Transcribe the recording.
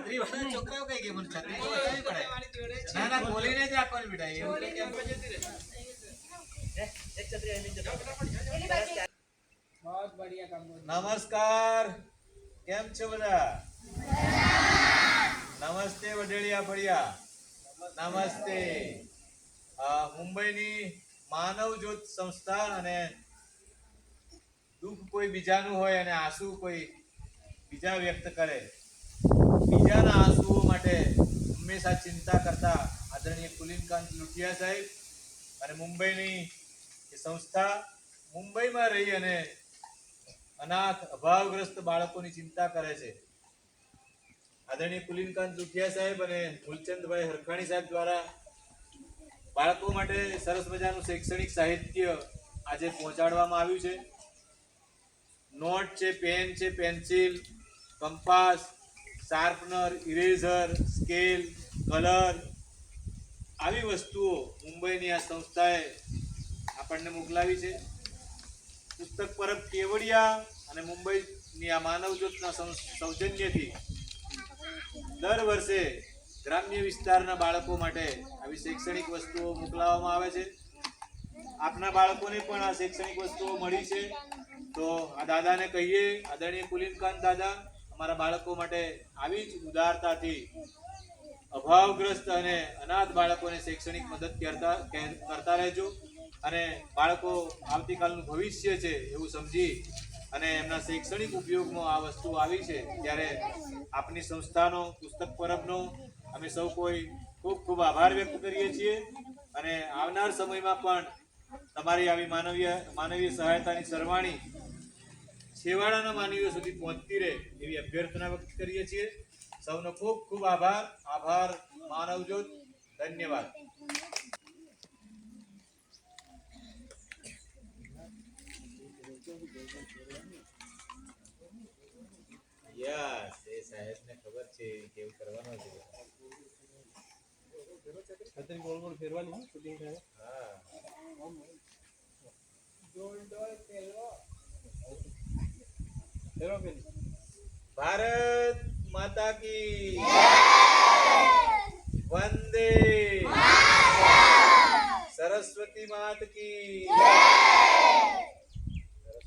છત્રી વાળા છોકરાઓ કઈ કે મને છત્રી તો બતાવી પડે ના ના ખોલીને જ રાખવાની બેટા એવું કે કેમ જતી રહે એક છત્રી આવી જતો बहुत बढ़िया काम बोल નમસ્કાર કેમ છો બધા નમસ્તે વડેલિયા ફળિયા નમસ્તે મુંબઈની માનવ જ્યોત સંસ્થા અને દુઃખ કોઈ બીજાનું હોય અને આંસુ કોઈ બીજા વ્યક્ત કરે બીજાના આંસુઓ માટે હંમેશા ચિંતા કરતા આદરણીય કુલીનકાંત લુટિયા સાહેબ અને મુંબઈની એ સંસ્થા મુંબઈમાં રહી અને અનાથ અભાવગ્રસ્ત બાળકોની ચિંતા કરે છે આદરણીય કુલીનકાંત લુટિયા સાહેબ અને મૂલચંદભાઈ હરખાણી સાહેબ દ્વારા બાળકો માટે સરસ મજાનું શૈક્ષણિક સાહિત્ય આજે પહોંચાડવામાં આવ્યું છે નોટ છે પેન છે pencil compass sharpener eraser scale colour આવી વસ્તુઓ મુંબઈની આ સંસ્થાએ આપણને મોકલાવી છે પુસ્તક પરબ કેવડિયા અને મુંબઈની આ માનવ જ્યોતના સૌજન્યથી દર વર્ષે ગ્રામ્ય વિસ્તારના બાળકો માટે આવી શૈક્ષણિક વસ્તુઓ મોકલાવવામાં આવે છે આપના બાળકોને પણ આ શૈક્ષણિક વસ્તુઓ મળી છે તો આ દાદાને કહીએ આદરણીય કુલીનકાંત દાદા અમારા બાળકો માટે આવી જ ઉદારતાથી અભાવગ્રસ્ત અને અનાથ બાળકોને શૈક્ષણિક મદદ કરતા રહેજો અને બાળકો આવતીકાલનું ભવિષ્ય છે એવું સમજી અને એમના શૈક્ષણિક ઉપયોગમાં આ વસ્તુ આવી છે ત્યારે આપની સંસ્થાનો પુસ્તક પરબનો અમે સૌ કોઈ ખૂબ ખૂબ આભાર વ્યક્ત કરીએ છીએ અને આવનાર સમયમાં પણ તમારી આવી માનવીય સહાયતાની સરવાણી છેવાડાના માનવીઓ સુધી પહોંચતી રહે એવી અભ્યર્થના વ્યક્ત કરીએ છીએ સૌનો ખૂબ ખૂબ આભાર માનવ જ્યોત ધન્યવાદ યસ એ સાહેબને ખબર છે કેવું કરવાનું છે छतरी गोल गोल फेरवानी है शूटिंग થાય હા ડોલ ડોલ फेरो पेली ભારત માતા કી વંદે સરસ્વતી માત કી